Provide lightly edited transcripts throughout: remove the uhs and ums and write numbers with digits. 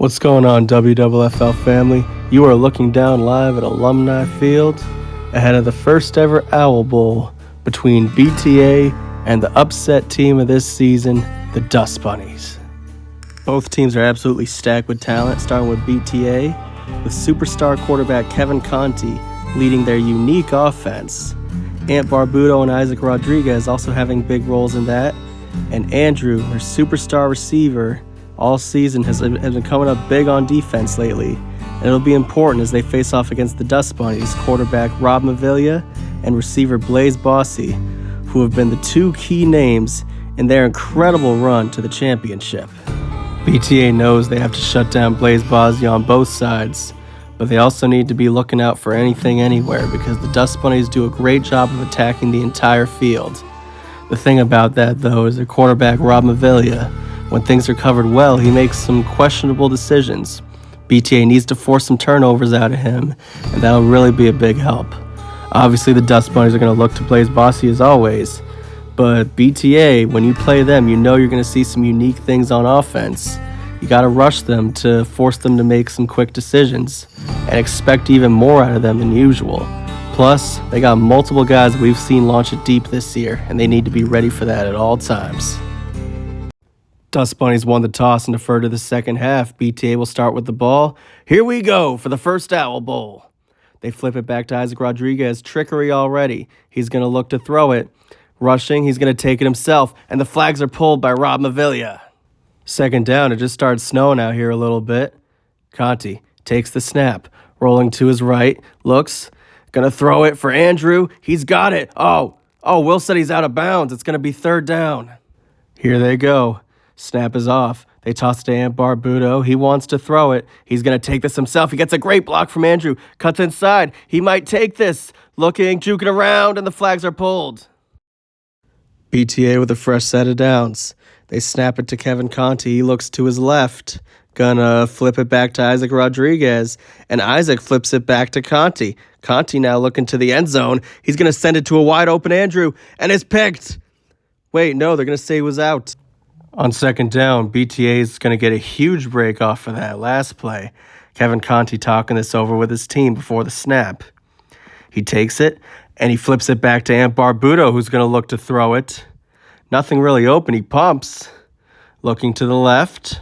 What's going on, WFFL family? You are looking down live at Alumni Field ahead of the first ever Owl Bowl between BTA and the upset team of this season, the Dust Bunnies. Both teams are absolutely stacked with talent, starting with BTA, with superstar quarterback Kevin Conti leading their unique offense. Ant Barbuto and Isaac Rodriguez also having big roles in that, and Andrew, their superstar receiver, all season has been coming up big on defense lately, and it'll be important as they face off against the Dust Bunnies, quarterback Rob Maviglia and receiver Blaise Bossy, who have been the two key names in their incredible run to the championship. BTA knows they have to shut down Blaise Bossy on both sides, but they also need to be looking out for anything anywhere because the Dust Bunnies do a great job of attacking the entire field. The thing about that, though, is their quarterback Rob Maviglia, when things are covered well, he makes some questionable decisions. BTA needs to force some turnovers out of him, and that'll really be a big help. Obviously, the Dust Bunnies are going to look to Blaise Bossy as always, but BTA, when you play them, you know you're going to see some unique things on offense. You got to rush them to force them to make some quick decisions, and expect even more out of them than usual. Plus, they got multiple guys we've seen launch it deep this year, and they need to be ready for that at all times. Dust Bunnies won the toss and deferred to the second half. BTA will start with the ball. Here we go for the first Owl Bowl. They flip it back to Isaac Rodriguez. Trickery already. He's going to look to throw it. Rushing, he's going to take it himself, and the flags are pulled by Rob Maviglia. Second down, it just started snowing out here a little bit. Conti takes the snap, rolling to his right, looks, going to throw it for Andrew. He's got it. Oh, Will said he's out of bounds. It's going to be third down. Here they go. Snap is off. They toss it to Ant Barbuto. He wants to throw it. He's going to take this himself. He gets a great block from Andrew. Cuts inside. He might take this. Looking, juking around, and the flags are pulled. BTA with a fresh set of downs. They snap it to Kevin Conti. He looks to his left. Gonna flip it back to Isaac Rodriguez. And Isaac flips it back to Conti. Conti now looking to the end zone. He's going to send it to a wide open Andrew. And it's picked. Wait, no, they're going to say he was out. On second down, BTA is going to get a huge break off for that last play. Kevin Conti talking this over with his team before the snap. He takes it, and he flips it back to Ant Barbuto, who's going to look to throw it. Nothing really open. He pumps. Looking to the left.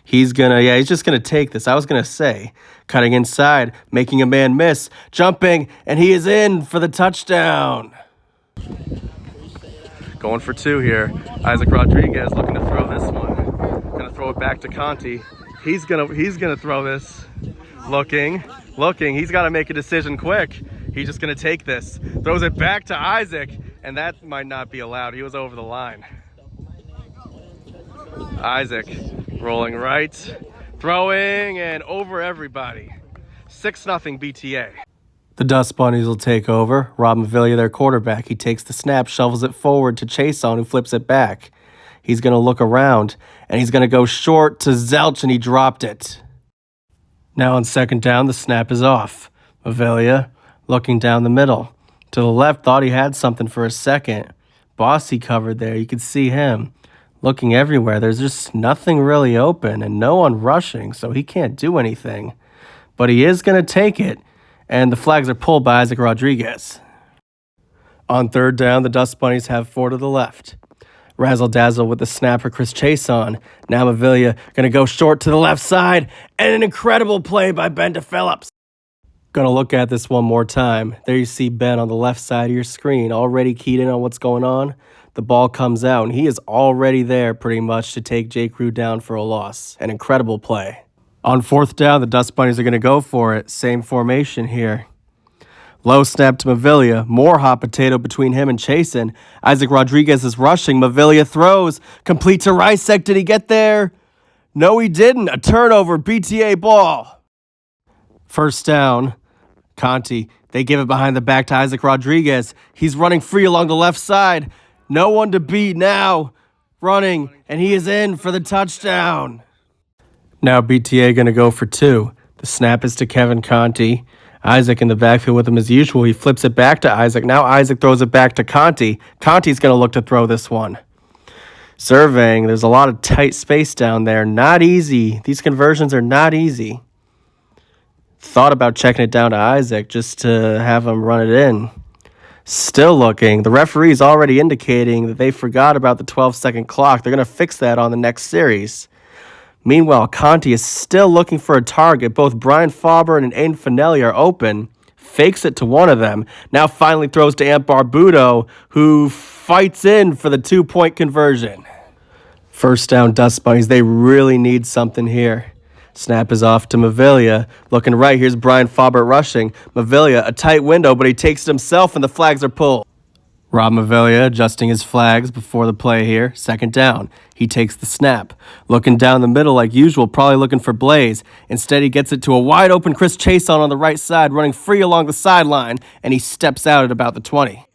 He's just going to take this. I was going to say, cutting inside, making a man miss, jumping, and he is in for the touchdown. Going for two here. Isaac Rodriguez looking to throw this one. Gonna throw it back to Conti. He's gonna throw this. Looking. He's got to make a decision quick. He's just gonna take this. Throws it back to Isaac, and that might not be allowed. He was over the line. Isaac rolling right, throwing, and over everybody. 6-0 BTA. The Dust Bunnies will take over. Rob Maviglia, their quarterback, he takes the snap, shovels it forward to Chason, who flips it back. He's going to look around, and he's going to go short to Zelch, and he dropped it. Now on second down, the snap is off. Maviglia looking down the middle. To the left, thought he had something for a second. Bossy covered there. You could see him looking everywhere. There's just nothing really open and no one rushing, so he can't do anything. But he is going to take it. And the flags are pulled by Isaac Rodriguez. On third down, the Dust Bunnies have four to the left. Razzle-dazzle with the snap for Chris Chason. Now Maviglia going to go short to the left side. And an incredible play by Ben DePhillips. Going to look at this one more time. There you see Ben on the left side of your screen, already keyed in on what's going on. The ball comes out, and he is already there pretty much to take J. Crew down for a loss. An incredible play. On fourth down, the Dust Bunnies are going to go for it. Same formation here. Low snap to Maviglia. More hot potato between him and Chason. Isaac Rodriguez is rushing. Maviglia throws. Complete to Rysek. Did he get there? No, he didn't. A turnover. BTA ball. First down. Conti. They give it behind the back to Isaac Rodriguez. He's running free along the left side. No one to beat now. Running. And he is in for the touchdown. Now BTA going to go for two. The snap is to Kevin Conti. Isaac in the backfield with him as usual. He flips it back to Isaac. Now Isaac throws it back to Conti. Conti's going to look to throw this one. Surveying, there's a lot of tight space down there. Not easy. These conversions are not easy. Thought about checking it down to Isaac just to have him run it in. Still looking. The referee's already indicating that they forgot about the 12-second clock. They're going to fix that on the next series. Meanwhile, Conti is still looking for a target. Both Brian Faber and Aiden Finelli are open. Fakes it to one of them. Now finally throws to Ant Barbudo, who fights in for the 2-point conversion. First down, Dust Bunnies. They really need something here. Snap is off to Mavilia. Looking right, here's Brian Faber rushing. Mavilia, a tight window, but he takes it himself and the flags are pulled. Rob Mavilia adjusting his flags before the play here. Second down. He takes the snap. Looking down the middle like usual, probably looking for Blaze. Instead, he gets it to a wide open Chris Chason on the right side, running free along the sideline, and he steps out at about the 20.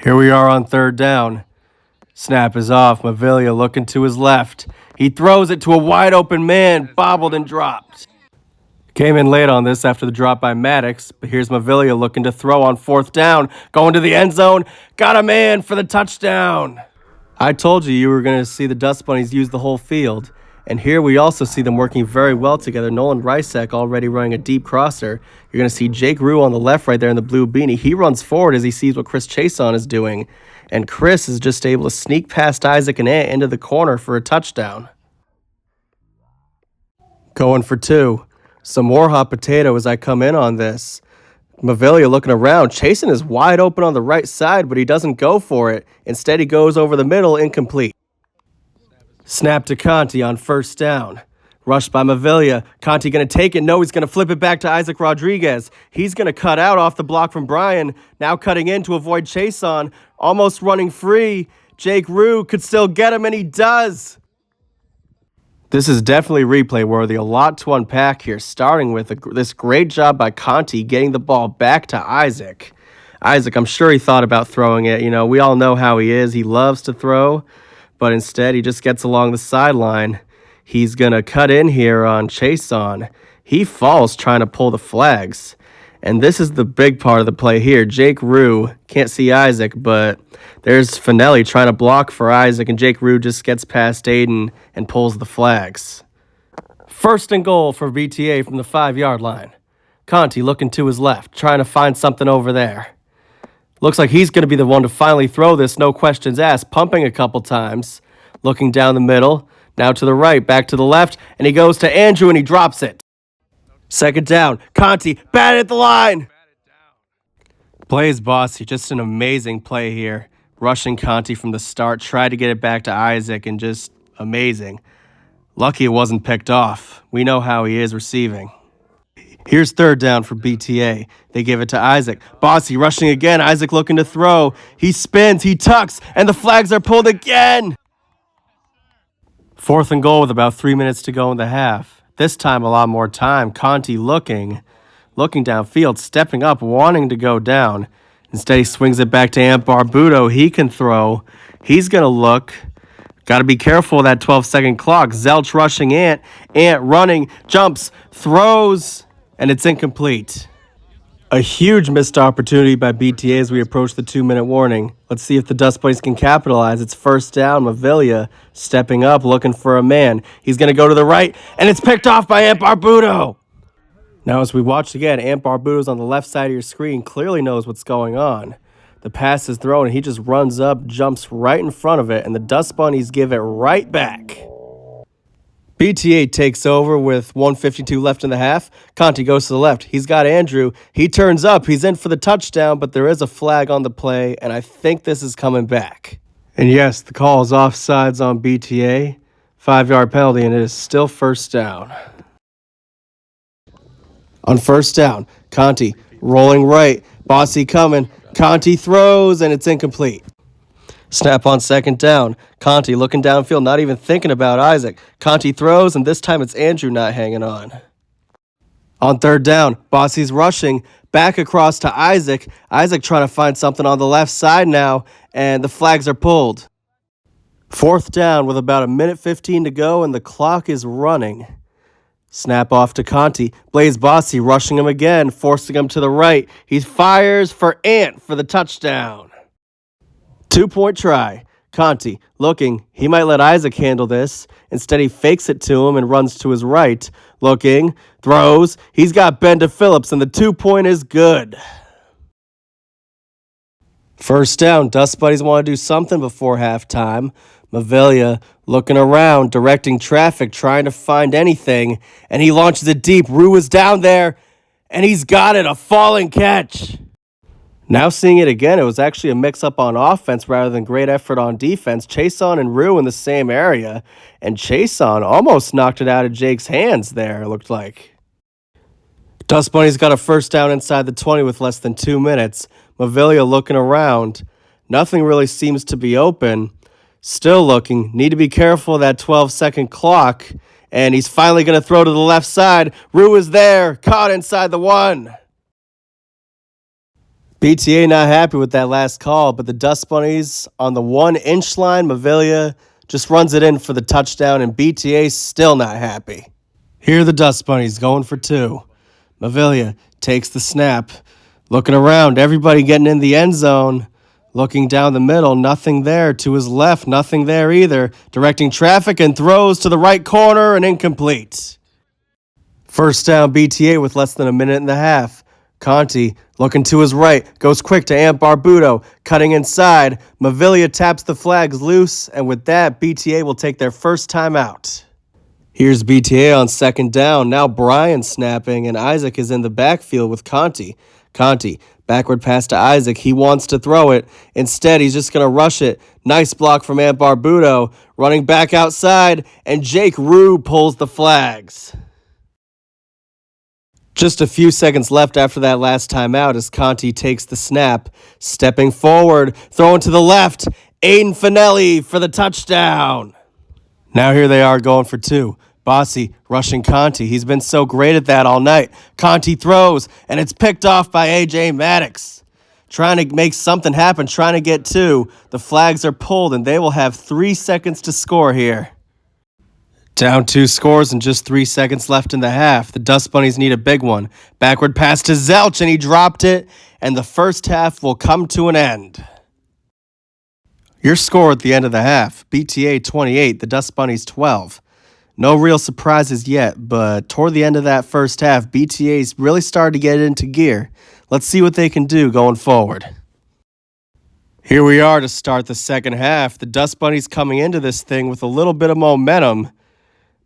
Here we are on third down. Snap is off. Mavilia looking to his left. He throws it to a wide open man, bobbled and dropped. Came in late on this after the drop by Maddox, but here's Mavilia looking to throw on fourth down, going to the end zone, got a man for the touchdown. I told you were going to see the Dust Bunnies use the whole field, and here we also see them working very well together. Nolan Rysek already running a deep crosser. You're going to see Jake Rue on the left right there in the blue beanie. He runs forward as he sees what Chris Chason is doing, and Chris is just able to sneak past Isaac and Ant into the corner for a touchdown. Going for two. Some more hot potato as I come in on this. Mavilia looking around. Chason is wide open on the right side, but he doesn't go for it. Instead, he goes over the middle, incomplete. Snap to Conti on first down. Rushed by Mavilia. Conti going to take it. No, he's going to flip it back to Isaac Rodriguez. He's going to cut out off the block from Brian. Now cutting in to avoid Chason. Almost running free. Jake Rue could still get him, and he does. This is definitely replay worthy. A lot to unpack here, starting with this great job by Conti getting the ball back to Isaac. Isaac, I'm sure he thought about throwing it. You know, we all know how he is. He loves to throw, but instead he just gets along the sideline. He's going to cut in here on Chason. He falls trying to pull the flags. And this is the big part of the play here. Jake Rue can't see Isaac, but there's Finelli trying to block for Isaac, and Jake Rue just gets past Aiden and pulls the flags. First and goal for BTA from the 5-yard line. Conti looking to his left, trying to find something over there. Looks like he's going to be the one to finally throw this, no questions asked, pumping a couple times. Looking down the middle, now to the right, back to the left, and he goes to Andrew and he drops it. Second down, Conti, batted at the line. Plays Bossy, just an amazing play here. Rushing Conti from the start, tried to get it back to Isaac, and just amazing. Lucky it wasn't picked off. We know how he is receiving. Here's third down for BTA. They give it to Isaac. Bossy rushing again, Isaac looking to throw. He spins, he tucks, and the flags are pulled again. Fourth and goal with about 3 minutes to go in the half. This time a lot more time. Conti looking downfield, stepping up, wanting to go down. Instead, he swings it back to Ant Barbudo. He can throw. He's going to look. Got to be careful of that 12-second clock. Zelch rushing Ant. Ant running, jumps, throws, and it's incomplete. A huge missed opportunity by BTA as we approach the 2-minute warning. Let's see if the Dust Bunnies can capitalize. It's first down. Mavilia stepping up, looking for a man. He's going to go to the right, and it's picked off by Ant Barbudo. Now, as we watch again, Ant Barbudo's on the left side of your screen, clearly knows what's going on. The pass is thrown, and he just runs up, jumps right in front of it, and the Dust Bunnies give it right back. BTA takes over with 1:52 left in the half. Conti goes to the left. He's got Andrew. He turns up. He's in for the touchdown, but there is a flag on the play, and I think this is coming back. And yes, the call is offsides on BTA. 5-yard penalty, and it is still first down. On first down, Conti rolling right. Bossy coming. Conti throws, and it's incomplete. Snap on second down. Conti looking downfield, not even thinking about Isaac. Conti throws, and this time it's Andrew not hanging on. On third down, Bossy's rushing back across to Isaac. Isaac trying to find something on the left side now, and the flags are pulled. Fourth down with about 1:15 to go, and the clock is running. Snap off to Conti. Blaze Bossy rushing him again, forcing him to the right. He fires for Ant for the touchdown. 2-point try. Conti, looking, he might let Isaac handle this. Instead, he fakes it to him and runs to his right. Looking, throws, he's got Ben to Phillips, and the 2-point is good. First down, Dust Buddies want to do something before halftime. Mavilia looking around, directing traffic, trying to find anything, and he launches it deep. Rue is down there, and he's got it, a falling catch. Now seeing it again, it was actually a mix-up on offense rather than great effort on defense. Chason and Rue in the same area, and Chason almost knocked it out of Jake's hands there, it looked like. Dust Bunnies got a first down inside the 20 with less than 2 minutes. Mavilia looking around. Nothing really seems to be open. Still looking. Need to be careful of that 12-second clock. And he's finally going to throw to the left side. Rue is there. Caught inside the 1. BTA not happy with that last call, but the Dust Bunnies on the 1-inch line. Mavilia just runs it in for the touchdown, and BTA still not happy. Here are the Dust Bunnies going for 2. Mavilia takes the snap. Looking around, everybody getting in the end zone. Looking down the middle, nothing there. To his left, nothing there either. Directing traffic and throws to the right corner and incomplete. First down BTA with less than a minute and a half. Conti looking to his right, goes quick to Amp Barbuto, cutting inside. Mavilia taps the flags loose, and with that, BTA will take their first time out. Here's BTA on second down. Now Brian snapping, and Isaac is in the backfield with Conti. Conti, backward pass to Isaac. He wants to throw it. Instead, he's just going to rush it. Nice block from Amp Barbuto. Running back outside, and Jake Rue pulls the flags. Just a few seconds left after that last timeout as Conti takes the snap. Stepping forward, throwing to the left. Aiden Finelli for the touchdown. Now here they are going for 2. Bossy rushing Conti. He's been so great at that all night. Conti throws, and it's picked off by A.J. Maddox. Trying to make something happen, trying to get 2. The flags are pulled, and they will have 3 seconds to score here. Down 2 scores and just 3 seconds left in the half. The Dust Bunnies need a big one. Backward pass to Zelch, and he dropped it, and the first half will come to an end. Your score at the end of the half, BTA 28, the Dust Bunnies 12. No real surprises yet, but toward the end of that first half, BTA's really started to get into gear. Let's see what they can do going forward. Here we are to start the second half. The Dust Bunnies coming into this thing with a little bit of momentum.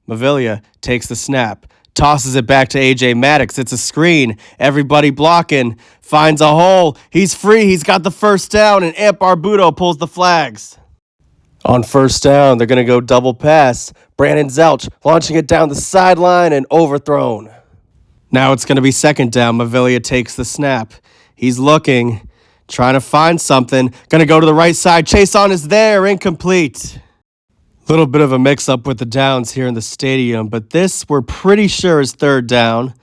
Mavilia takes the snap, tosses it back to A.J. Maddox. It's a screen. Everybody blocking. Finds a hole. He's free. He's got the first down, and Amp Barbuto pulls the flags. On first down, they're going to go double pass. Brandon Zelch launching it down the sideline and overthrown. Now it's going to be second down. Mavilia takes the snap. He's looking, trying to find something. Going to go to the right side. Chason is there. Incomplete. Little bit of a mix-up with the downs here in the stadium, but this we're pretty sure is third down.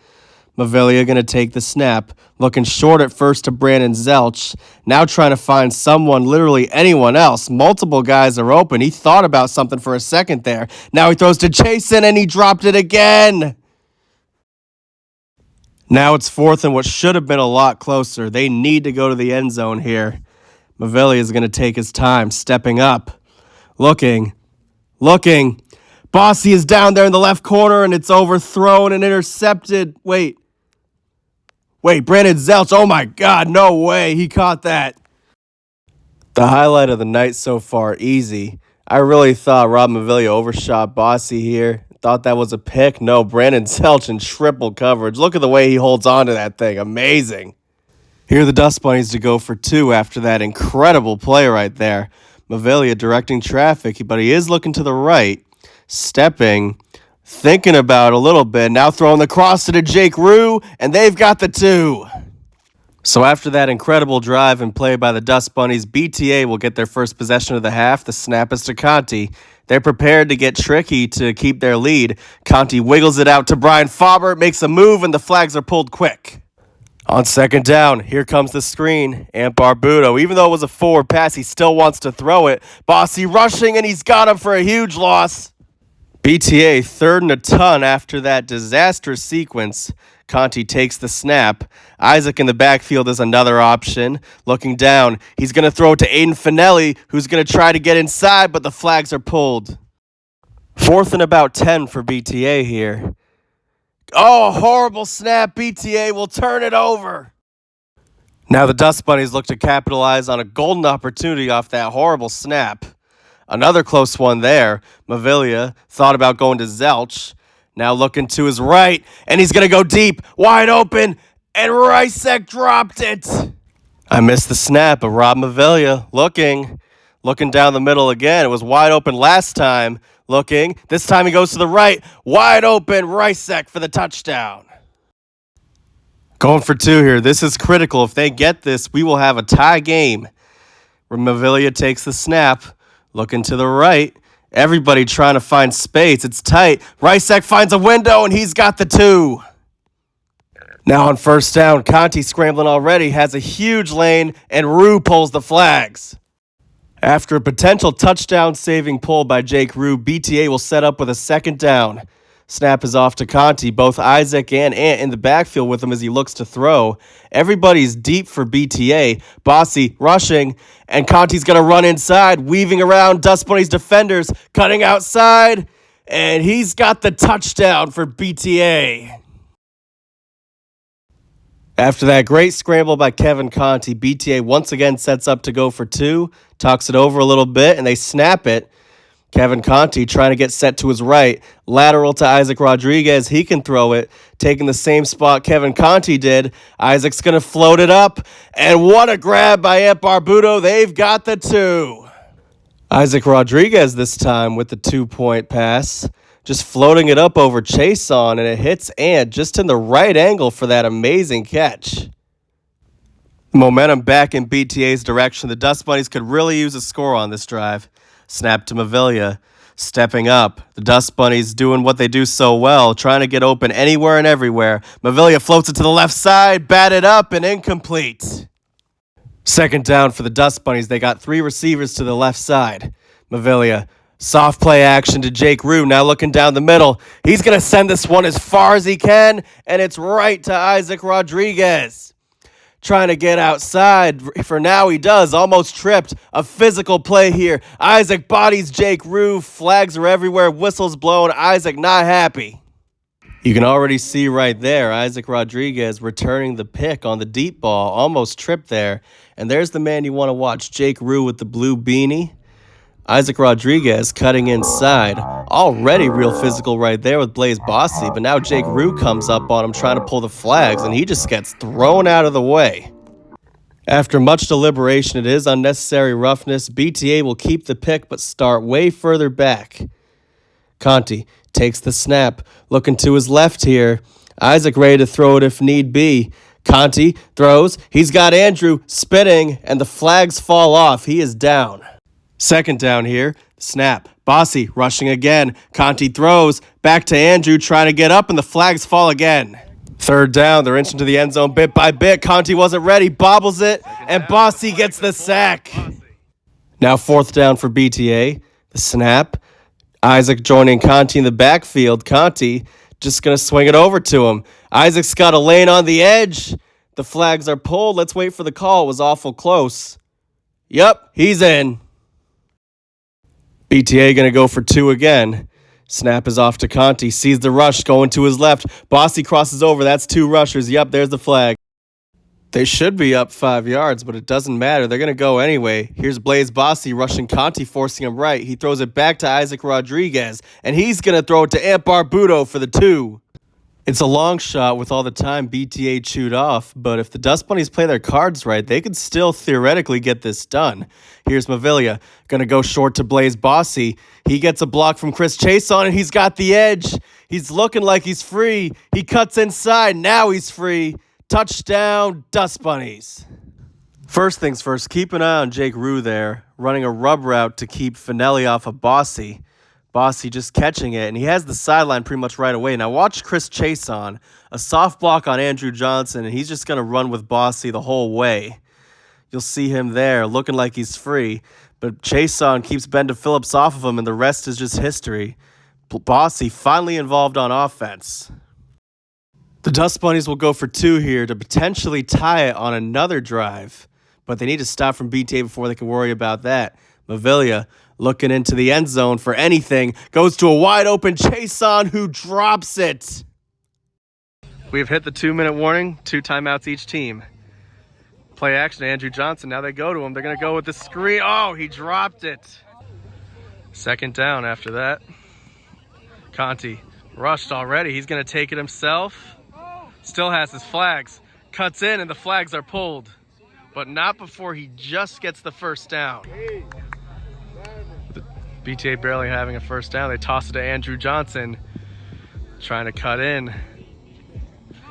Mavilia going to take the snap. Looking short at first to Brandon Zelch. Now trying to find someone, literally anyone else. Multiple guys are open. He thought about something for a second there. Now he throws to Chason, and he dropped it again. Now it's fourth and what should have been a lot closer. They need to go to the end zone here. Mavilia is going to take his time, stepping up. Looking. Bossy is down there in the left corner, and it's overthrown and intercepted. Wait, Brandon Zelch, oh my God, no way, he caught that. The highlight of the night so far, easy. I really thought Rob Mavilia overshot Bossy here. Thought that was a pick. No, Brandon Zelch in triple coverage. Look at the way he holds on to that thing, amazing. Here are the Dust Bunnies to go for 2 after that incredible play right there. Mavilia directing traffic, but he is looking to the right, stepping, thinking about a little bit, now throwing the cross to Jake Rue, and they've got the 2. So after that incredible drive and play by the Dust Bunnies, BTA will get their first possession of the half. The snap is to Conti. They're prepared to get tricky to keep their lead. Conti wiggles it out to Brian Faubert, makes a move, and the flags are pulled quick. On second down, here comes the screen. Amp Barbuto, even though it was a forward pass, he still wants to throw it. Bossy rushing, and he's got him for a huge loss. BTA third and a ton after that disastrous sequence. Conti takes the snap. Isaac in the backfield is another option. Looking down, he's going to throw it to Aiden Finelli, who's going to try to get inside, but the flags are pulled. Fourth and about 10 for BTA here. Oh, horrible snap. BTA will turn it over. Now the Dust Bunnies look to capitalize on a golden opportunity off that horrible snap. Another close one there. Mavilia thought about going to Zelch. Now looking to his right, and he's going to go deep, wide open, and Rysek dropped it. I missed the snap, but Rob Mavilia looking down the middle again. It was wide open last time. Looking. This time he goes to the right. Wide open. Rysek for the touchdown. Going for two here. This is critical. If they get this, we will have a tie game. Mavilia takes the snap. Looking to the right. Everybody trying to find space. It's tight. Rysek finds a window, and he's got the two. Now on first down, Conti scrambling already. Has a huge lane, and Rue pulls the flags. After a potential touchdown-saving pull by Jake Rue, BTA will set up with a second down. Snap is off to Conti. Both Isaac and Ant in the backfield with him as he looks to throw. Everybody's deep for BTA. Bossy rushing, and Conti's going to run inside, weaving around Dust Bunnies defenders, cutting outside, and he's got the touchdown for BTA. After that great scramble by Kevin Conti, BTA once again sets up to go for two, talks it over a little bit, and they snap it. Kevin Conti trying to get set to his right. Lateral to Isaac Rodriguez. He can throw it. Taking the same spot Kevin Conti did. Isaac's going to float it up. And what a grab by Ant Barbuto. They've got the two. Isaac Rodriguez this time with the 2-point pass. Just floating it up over Chason, and it hits Ant just in the right angle for that amazing catch. Momentum back in BTA's direction. The Dust Bunnies could really use a score on this drive. Snap to Mavilia. Stepping up. The Dust Bunnies doing what they do so well, trying to get open anywhere and everywhere. Mavilia floats it to the left side, batted up and incomplete. Second down for the Dust Bunnies. They got three receivers to the left side. Mavilia. Soft play action to Jake Rue, now looking down the middle. He's going to send this one as far as he can, and it's right to Isaac Rodriguez. Trying to get outside. For now, he does. Almost tripped. A physical play here. Isaac bodies Jake Rue. Flags are everywhere. Whistles blown. Isaac not happy. You can already see right there, Isaac Rodriguez returning the pick on the deep ball. Almost tripped there. And there's the man you want to watch, Jake Rue with the blue beanie. Isaac Rodriguez cutting inside. Already real physical right there with Blaze Bossy, but now Jake Rue comes up on him trying to pull the flags, and he just gets thrown out of the way. After much deliberation, it is unnecessary roughness. BTA will keep the pick, but start way further back. Conti takes the snap, looking to his left here. Isaac ready to throw it if need be. Conti throws. He's got Andrew spinning, and the flags fall off. He is down. Second down here, snap. Bossy rushing again. Conti throws. Back to Andrew trying to get up, and the flags fall again. Third down, they're inching to the end zone bit by bit. Conti wasn't ready, bobbles it, and Bossy gets the sack. Now fourth down for BTA. The snap. Isaac joining Conti in the backfield. Conti just going to swing it over to him. Isaac's got a lane on the edge. The flags are pulled. Let's wait for the call. It was awful close. Yep, he's in. BTA going to go for two again. Snap is off to Conti. Sees the rush going to his left. Bossy crosses over. That's two rushers. Yep, there's the flag. They should be up 5 yards, but it doesn't matter. They're going to go anyway. Here's Blaze Bossy rushing Conti, forcing him right. He throws it back to Isaac Rodriguez, and he's going to throw it to Ant Barbuto for the two. It's a long shot with all the time BTA chewed off, but if the Dust Bunnies play their cards right, they could still theoretically get this done. Here's Mavilia, going to go short to Blaze Bossy. He gets a block from Chris Chason, and he's got the edge. He's looking like he's free. He cuts inside. Now he's free. Touchdown, Dust Bunnies. First things first, keep an eye on Jake Rue there, running a rub route to keep Finelli off of Bossy. Bossy just catching it, and he has the sideline pretty much right away. Now watch Chris Chason, a soft block on Andrew Johnson, and he's just going to run with Bossy the whole way. You'll see him there looking like he's free, but Chason keeps Bender Phillips off of him, and the rest is just history. Bossy finally involved on offense. The Dust Bunnies will go for 2 here to potentially tie it on another drive, but they need to stop from BTA before they can worry about that. Mavilia looking into the end zone for anything, goes to a wide open Chason who drops it. We've hit the 2-minute warning, 2 timeouts each team. Play action, Andrew Johnson. Now they go to him. They're going to go with the screen. Oh, he dropped it. 2nd down after that. Conti rushed already. He's going to take it himself. Still has his flags. Cuts in and the flags are pulled. But not before he just gets the 1st down. The BTA barely having a 1st down. They toss it to Andrew Johnson. Trying to cut in.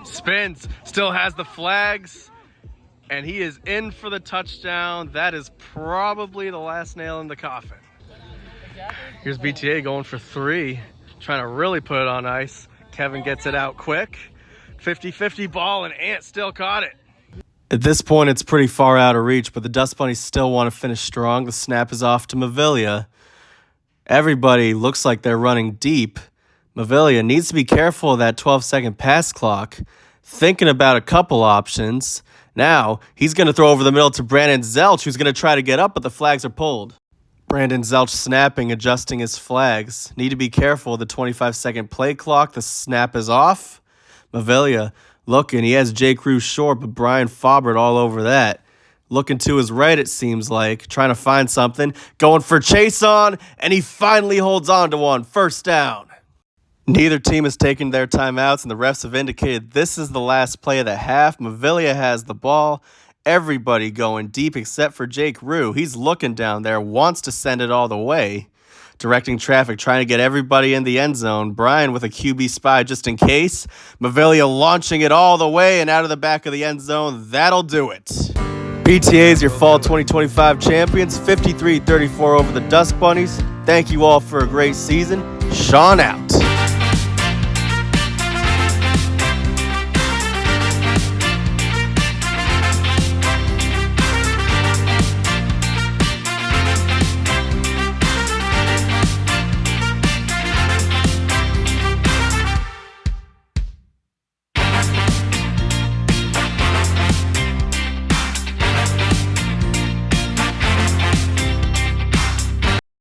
Spins. Still has the flags. And he is in for the touchdown. That is probably the last nail in the coffin. Here's BTA going for 3. Trying to really put it on ice. Kevin gets it out quick. 50-50 ball, and Ant still caught it. At this point, it's pretty far out of reach, but the Dust Bunnies still want to finish strong. The snap is off to Mavilia. Everybody looks like they're running deep. Mavilia needs to be careful of that 12-second pass clock. Thinking about a couple options. Now, he's going to throw over the middle to Brandon Zelch, who's going to try to get up, but the flags are pulled. Brandon Zelch snapping, adjusting his flags. Need to be careful of the 25-second play clock. The snap is off. Mavilia looking. He has Jake Rue short, but Brian Faubert all over that. Looking to his right, it seems like. Trying to find something. Going for Chason, and he finally holds on to one. 1st down. Neither team has taken their timeouts, and the refs have indicated this is the last play of the half. Mavilia has the ball. Everybody going deep except for Jake Rue. He's looking down there, wants to send it all the way. Directing traffic, trying to get everybody in the end zone. Brian with a QB spy just in case. Mavilia launching it all the way and out of the back of the end zone. That'll do it. BTA is your fall 2025 champions, 53-34 over the Dust Bunnies. Thank you all for a great season. Sean out.